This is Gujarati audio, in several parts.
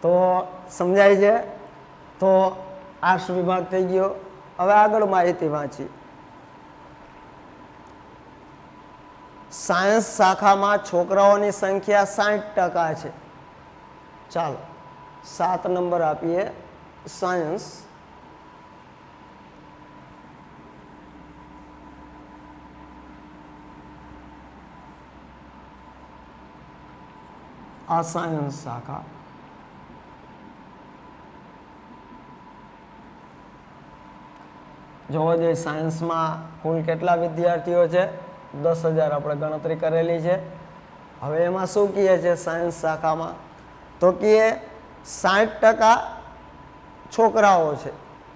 તો સમજાય છે? તો આર્ટ્સ વિભાગ થઈ ગયો. હવે આગળ માહિતી વાંચી. સાયન્સ શાખામાં છોકરાઓની સંખ્યા 60% છે. ચાલો 7 નંબર આપીએ. સાયન્સ આ સાયન્સ શાખા જોવો જોઈએ. સાયન્સમાં કુલ કેટલા વિદ્યાર્થીઓ છે? 10,000 આપણે ગણતરી કરેલી છે. હવે એમાં શું કહે છે સાયન્સ શાખામાં? તો કે 60% છોકરાઓ છે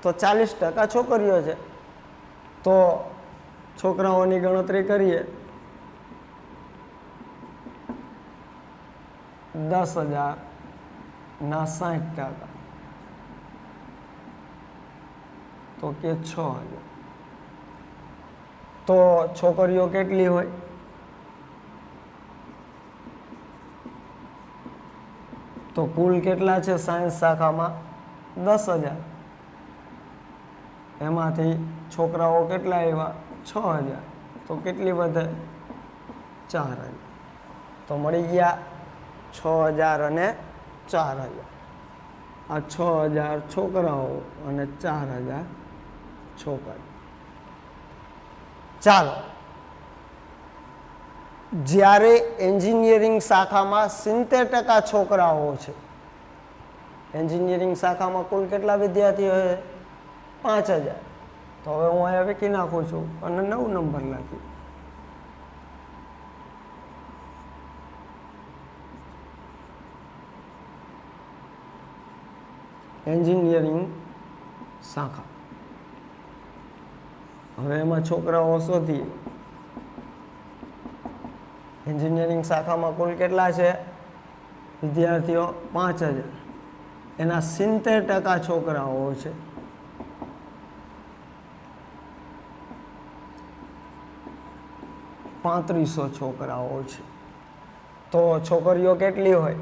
તો 40% છોકરીઓ છે. તો છોકરાઓની ગણતરી કરીએ. 10,000 ના 60% તો કે 6,000. તો છોકરીઓ કેટલી હોય? તો કુલ કેટલા છે સાયન્સ શાખામાં? 10,000. એમાંથી છોકરાઓ કેટલા આવ્યા? 6,000. તો કેટલી વધે? 4,000. તો મળી ગયા 6,000 અને 4,000. આ 6,000 છોકરાઓ અને 4,000 છોકરીઓ. ચાલો, જ્યારે એન્જિનિયરિંગ શાખામાં 70% છોકરાઓ છે. એન્જિનિયરિંગ શાખામાં કુલ કેટલા વિદ્યાર્થીઓ છે? 5,000. તો હવે હું અહીંયા વેકી નાખું છું અને 9 નંબર લખી. એન્જિનિયરિંગ શાખા. હવે એમાં છોકરાઓ શોધીએ. એન્જિનિયરિંગ શાખામાં કુલ કેટલા છે વિદ્યાર્થીઓ? 5,000. એના 70% છોકરાઓ છે. પાંત્રીસો છોકરાઓ છે. તો છોકરીઓ કેટલી હોય?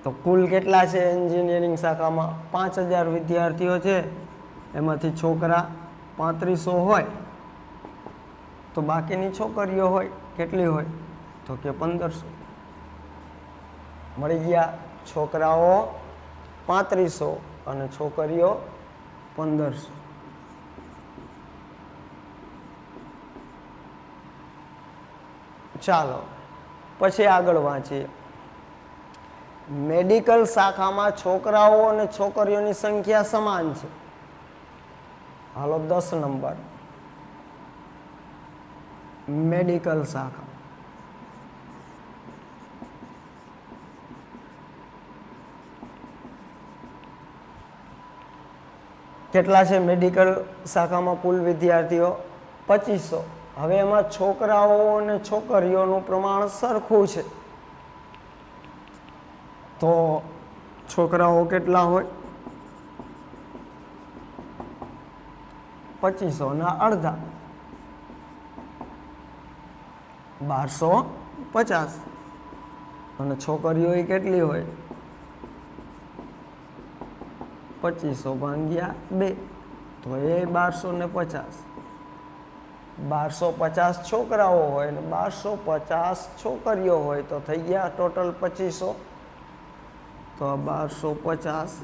તો કુલ કેટલા છે એન્જિનિયરિંગ શાખામાં? 5,000 વિદ્યાર્થીઓ છે. એમાંથી છોકરા 3500 હોય તો બાકીની છોકરીઓ હોય કેટલી હોય? તો કે 1,500. મળી ગયા. છોકરાઓ 3500 અને છોકરીઓ 1,500. ચાલો પછી આગળ વાંચીએ. મેડિકલ શાખામાં છોકરાઓ અને છોકરીઓની સંખ્યા સમાન છે. હાલો 10 નંબર. મેડિકલ શાખા કેટલા છે? મેડિકલ શાખામાં કુલ વિદ્યાર્થીઓ 2,500. હવે એમાં છોકરાઓ અને છોકરીઓનું પ્રમાણ સરખું છે. તો છોકરાઓ કેટલા હોય? 2,500 ના અડધા 1,250. અને છોકરીઓ કેટલી હોય? 2,500 ભાગ્યા 2 તો એ 1,250. 1,250 છોકરાઓ હોય ને 1,250 છોકરીઓ હોય તો થઈ ગયા ટોટલ 2,500. તો આ 1,250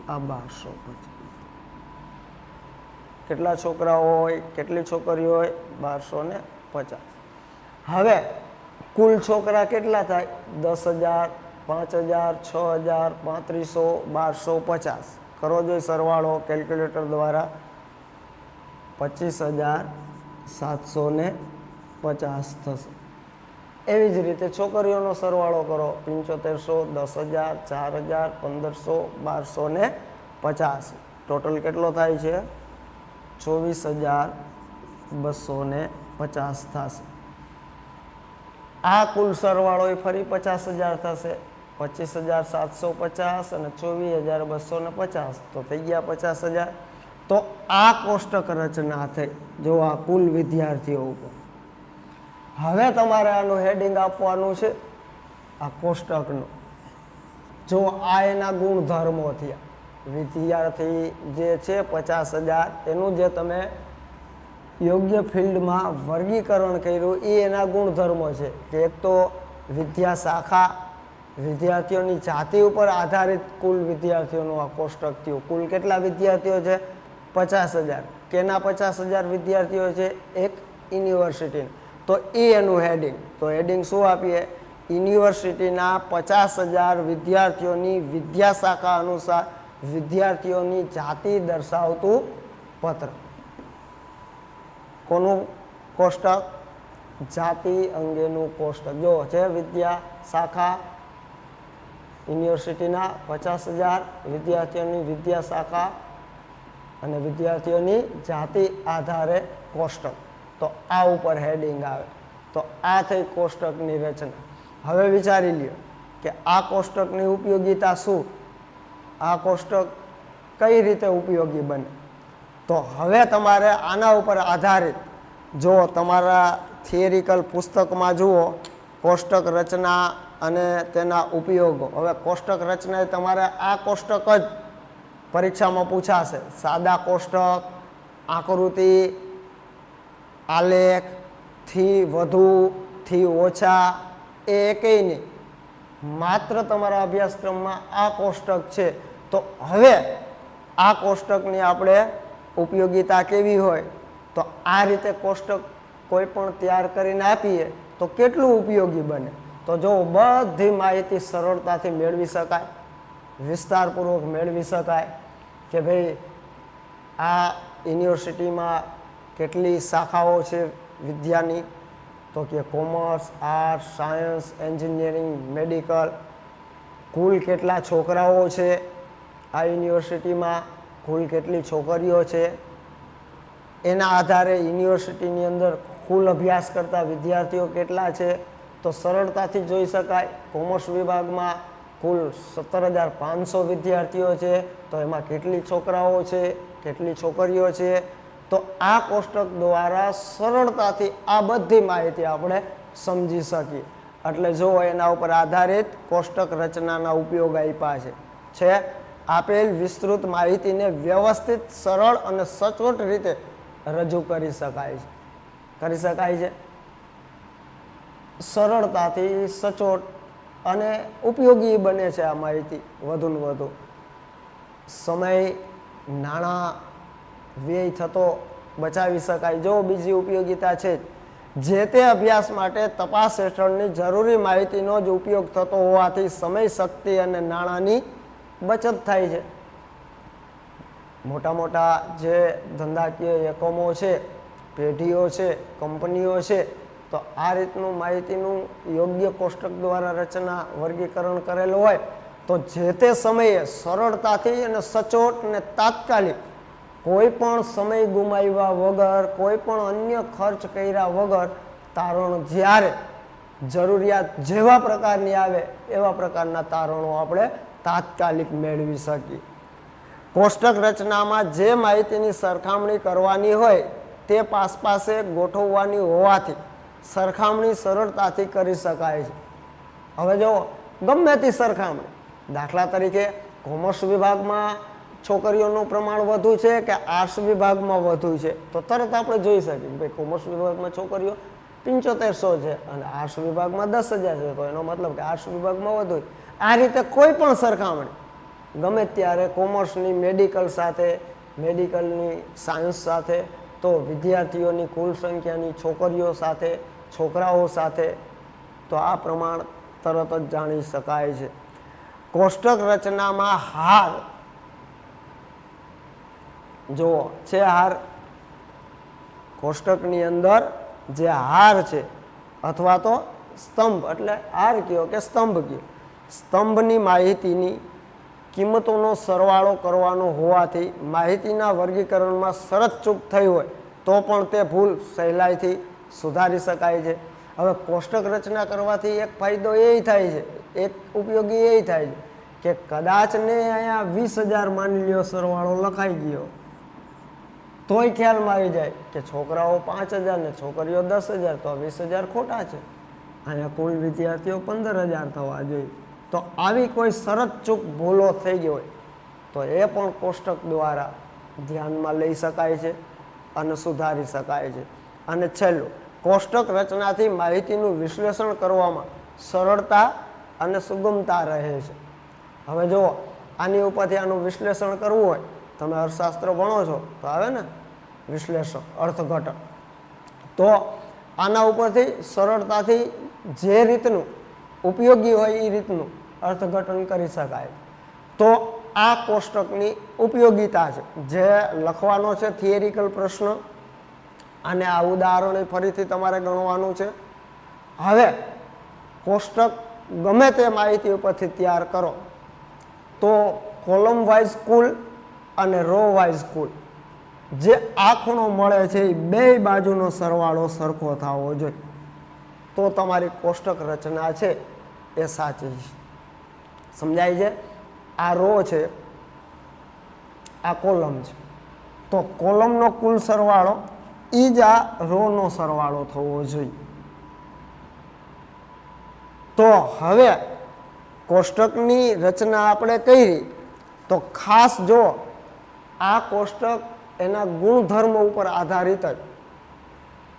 આ 1,250. કેટલા છોકરાઓ હોય કેટલી છોકરીઓ હોય? 1,250. હવે કુલ છોકરા કેટલા થાય? 10,000, 5,000, 6,000, 3,500, 1,250. કરો જોઈએ સરવાળો કેલ્ક્યુલેટર દ્વારા. 25,750 થશે. એવી જ રીતે છોકરીઓનો સરવાળો કરો. 7500, 10,000, 4,000, 1,500, 1,250. ટોટલ કેટલો થાય છે? 24,250 થશે. આ કુલ સરવાળો એ ફરી 50,000 થશે. 25,750 અને 24,250 તો થઈ ગયા 50,000. તો આ કોષ્ટક રચના થઈ જો આ કુલ વિદ્યાર્થીઓ ઉપર. હવે તમારે આનું હેડિંગ આપવાનું છે આ કોષ્ટકનું. જો આ એના ગુણધર્મો થયા. વિદ્યાર્થી જે છે 50,000 એનું જે તમે યોગ્ય ફિલ્ડમાં વર્ગીકરણ કર્યું એ એના ગુણધર્મો છે કે એક તો વિદ્યા શાખા, વિદ્યાર્થીઓની જાતિ ઉપર આધારિત કુલ વિદ્યાર્થીઓનું આ કોષ્ટક થયું. કુલ કેટલા વિદ્યાર્થીઓ છે? 50,000. કેના 50,000 વિદ્યાર્થીઓ છે? એક યુનિવર્સિટી. તો એ એનું હેડિંગ. તો હેડિંગ શું આપીએ? યુનિવર્સિટીના 50,000 વિદ્યાર્થીઓની વિદ્યા શાખા અનુસાર વિદ્યાર્થીઓની જાતિ દર્શાવતું પત્ર. કોનું કોષ્ટક? જાતિ અંગેનું કોષ્ટક. જો છે વિદ્યા શાખા યુનિવર્સિટીના 50,000 વિદ્યાર્થીઓની વિદ્યા શાખા અને વિદ્યાર્થીઓની જાતિ આધારે કોષ્ટક. તો આ ઉપર હેડિંગ આવે. તો આ થઈ કોષ્ટકની રચના. હવે વિચારી લ્યો કે આ કોષ્ટકની ઉપયોગિતા શું? આ કોષ્ટક કઈ રીતે ઉપયોગી બને? તો હવે તમારે આના ઉપર આધારિત જો તમારા થિયરિકલ પુસ્તકમાં જુઓ કોષ્ટક રચના અને તેના ઉપયોગો. હવે કોષ્ટક રચના તમારે આ કોષ્ટક જ પરીક્ષામાં પૂછાશે. સાદા કોષ્ટક, આકૃતિ, આલેખ, થી વધુ, થી ઓછા, એ એકેય નહીં. માત્ર તમારા અભ્યાસક્રમમાં આ કોષ્ટક છે. તો હવે આ કોષ્ટકની આપણે ઉપયોગિતા કેવી હોય? તો આ રીતે કોષ્ટક કોઈ પણ તૈયાર કરીને આપીએ તો કેટલું ઉપયોગી બને? તો જો બધી માહિતી સરળતાથી મેળવી શકાય, વિસ્તારપૂર્વક મેળવી શકાય કે ભાઈ આ યુનિવર્સિટીમાં કેટલી શાખાઓ છે વિદ્યાની, તો કે commerce, arts, science, engineering, medical. કુલ કેટલા છોકરાઓ છે આ યુનિવર્સિટીમાં, કુલ કેટલી છોકરીઓ છે. એના આધારે યુનિવર્સિટીની અંદર કુલ અભ્યાસ કરતા વિદ્યાર્થીઓ કેટલા છે તો સરળતાથી જોઈ શકાય. કોમર્સ વિભાગમાં કુલ 17,500 વિદ્યાર્થીઓ છે તો એમાં કેટલી છોકરાઓ છે, કેટલી છોકરીઓ છે. તો આ કોષ્ટક દ્વારા સરળતાથી આ બધી માહિતી આપણે સમજી શકીએ. એટલે જો એના ઉપર આધારિત કોષ્ટક રચનાના ઉપયોગ આપ્યા છે. આપેલ વિસ્તૃત માહિતીને વ્યવસ્થિત, સરળ અને સચોટ રીતે રજૂ કરી શકાય છે. કરી શકાય છે સરળતાથી, સચોટ અને ઉપયોગી બને છે આ માહિતી વધુ ને વધુ. સમય, નાણાં, વ્યય થતો બચાવી શકાય. જો બીજી ઉપયોગિતા છે જે તે અભ્યાસ માટે તપાસ હેઠળની જરૂરી માહિતીનો જ ઉપયોગ થતો હોવાથી સમય, શક્તિ અને નાણાંની બચત થાય છે. મોટા મોટા જે ધંધાકીય એકમો છે, પેઢીઓ છે, કંપનીઓ છે, તો આ રીતનું માહિતીનું યોગ્ય કોષ્ટક દ્વારા રચના, વર્ગીકરણ કરેલું હોય તો જે તે સમયે સરળતાથી અને સચોટ અને તાત્કાલિક કોઈ પણ સમય ગુમાવ્યા વગર, કોઈ પણ અન્ય ખર્ચ કર્યા વગર તારણો જ્યારે જરૂરિયાત જેવા પ્રકારની આવે એવા પ્રકારના તારણો આપણે તાત્કાલિક મેળવી શકીએ. કોષ્ટક રચનામાં જે માહિતીની સરખામણી કરવાની હોય તે પાસે ગોઠવવાની હોવાથી સરખામણી સરળતાથી કરી શકાય છે. હવે જો ગમે તે સરખામણી, દાખલા તરીકે કોમર્સ વિભાગમાં છોકરીઓનું પ્રમાણ વધુ છે કે આર્ટ્સ વિભાગમાં વધુ છે તો તરત આપણે જોઈ શકીએ ભાઈ કોમર્સ વિભાગમાં છોકરીઓ 7500 છે અને આર્ટ્સ વિભાગમાં 10,000 છે તો એનો મતલબ કે આર્ટ્સ વિભાગમાં વધુ. આ રીતે કોઈ પણ સરખામણી ગમે ત્યારે કોમર્સની મેડિકલ સાથે, મેડિકલની સાયન્સ સાથે, તો વિદ્યાર્થીઓની કુલ સંખ્યાની છોકરીઓ સાથે, છોકરાઓ સાથે, તો આ પ્રમાણ તરત જ જાણી શકાય છે. કોષ્ટક રચનામાં હાર જુઓ છે. હાર કોષ્ટકની અંદર જે હાર છે અથવા તો સ્તંભ, એટલે હાર કયો કે સ્તંભ કયો, સ્તંભની માહિતીની કિંમતોનો સરવાળો કરવાનો હોવાથી માહિતીના વર્ગીકરણમાં શરત ચૂક થઈ હોય તો પણ તે ભૂલ સહેલાઈથી સુધારી શકાય છે. હવે કોષ્ટક રચના કરવાથી એક ફાયદો એ થાય છે, એક ઉપયોગી એ થાય છે કે કદાચ ને અહીંયા 20,000 માની લ્યો સરવાળો લખાઈ ગયો તોય ખ્યાલમાં આવી જાય કે છોકરાઓ 5,000 ને છોકરીઓ 10,000, તો 20,000 ખોટા છે. અહીંયા કુલ વિદ્યાર્થીઓ 15,000 થવા જોઈએ. તો આવી કોઈ શરત ચૂક ભૂલો થઈ ગઈ હોય તો એ પણ કોષ્ટક દ્વારા ધ્યાનમાં લઈ શકાય છે અને સુધારી શકાય છે. અને છેલ્લું, કોષ્ટક રચનાથી માહિતીનું વિશ્લેષણ કરવામાં સરળતા અને સુગમતા રહે છે. હવે જુઓ, આની ઉપરથી આનું વિશ્લેષણ કરવું હોય, તમે અર્થશાસ્ત્ર ભણો છો તો આવે ને વિશ્લેષણ, અર્થઘટન, તો આના ઉપરથી સરળતાથી જે રીતનું ઉપયોગી હોય એ રીતનું અર્થઘટન કરી શકાય. તો આ કોષ્ટકની ઉપયોગિતા છે. જે લખવાનો છે થિયરિકલ પ્રશ્ન, અને આ ઉદાહરણો ફરીથી તમારે ગણવાનું છે. હવે કોષ્ટક ગમે તે માહિતી ઉપરથી તૈયાર કરો તો કોલમ વાઇઝ કુલ અને રો વાઇઝ કુલ જે આ ખૂણો મળે છે એ બે બાજુનો સરવાળો સરખો થવો જોઈએ, તો તમારી કોષ્ટક રચના છે એ સાચી છે. સમજાય છે? આ રો છે, આ કોલમ છે, તો કોલમનો કુલ સરવાળો એ જ આ રોનો સરવાળો થવો જોઈએ. તો હવે કોષ્ટકની રચના આપણે કરી તો ખાસ જો આ કોષ્ટક એના ગુણધર્મ ઉપર આધારિત જ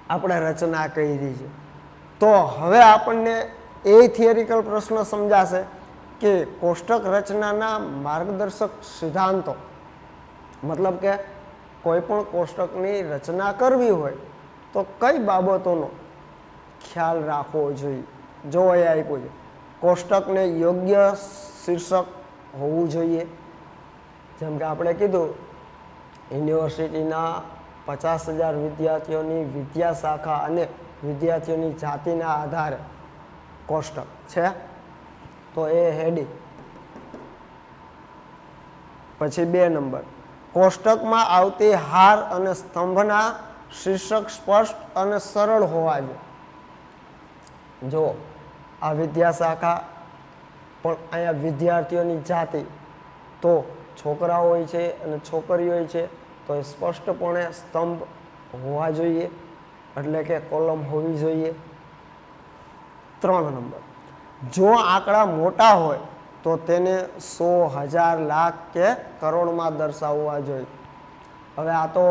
આપણે રચના કરી છે. તો હવે આપણને એ થિયરિકલ પ્રશ્ન સમજાશે કે કોષ્ટક રચનાના માર્ગદર્શક સિદ્ધાંતો, મતલબ કે કોઈ પણ કોષ્ટકની રચના કરવી હોય તો કઈ બાબતોનો ખ્યાલ રાખવો જોઈએ. જો એ આપ્યું છે, કોષ્ટકને યોગ્ય શીર્ષક હોવું જોઈએ. જેમ કે આપણે કીધું, યુનિવર્સિટીના 50,000 વિદ્યાર્થીઓની વિદ્યા શાખા અને વિદ્યાર્થીઓની જાતિના આધારે કોષ્ટક છે, તો એ હેડિંગ. પછી 2 નંબર, કોષ્ટકમાં આવતી હાર અને સ્તંભના શીર્ષક સ્પષ્ટ અને સરળ હોવા જોઈએ. જો આ વિદ્યા શાખા, પણ અહીંયા વિદ્યાર્થીઓની જાતિ, તો છોકરાઓ હોય છે અને છોકરીઓ હોય છે, તો એ સ્પષ્ટપણે સ્તંભ હોવા જોઈએ, એટલે કે કોલમ હોવી જોઈએ. 3 નંબર, જો આંકડા મોટા હોય તો તેને 100, 1000, લાખ કે કરોડમાં દર્શાવવા જોઈએ. હવે આ તો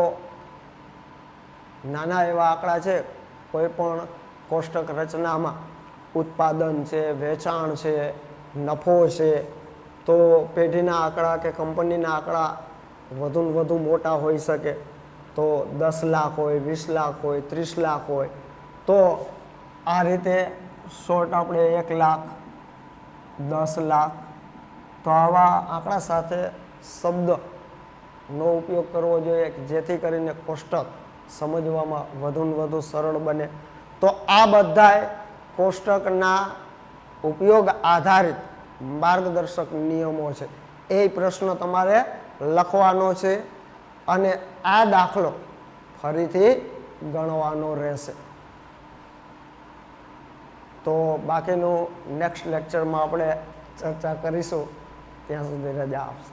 નાના એવા આંકડા છે. કોઈ પણ કોષ્ટક રચનામાં ઉત્પાદન છે, વેચાણ છે, નફો છે, તો પેઢીના આંકડા કે કંપનીના આંકડા વધુ ને વધુ મોટા હોઈ શકે. તો 10 લાખ હોય, 20 લાખ હોય, 30 લાખ હોય, તો આ રીતે શોર્ટ આપણે 1 લાખ, 10 લાખ, તો આવા આંકડા સાથે શબ્દનો ઉપયોગ કરવો જોઈએ, જેથી કરીને કોષ્ટક સમજવામાં વધુ ને વધુ સરળ બને. તો આ બધાય કોષ્ટકના ઉપયોગ આધારિત માર્ગદર્શક નિયમો છે. એ પ્રશ્ન તમારે લખવાનો છે અને આ દાખલો ફરીથી ગણવાનો રહેશે. તો બાકીનું નેક્સ્ટ લેક્ચરમાં આપણે ચર્ચા કરીશું. ત્યાં સુધી રજા આપશે.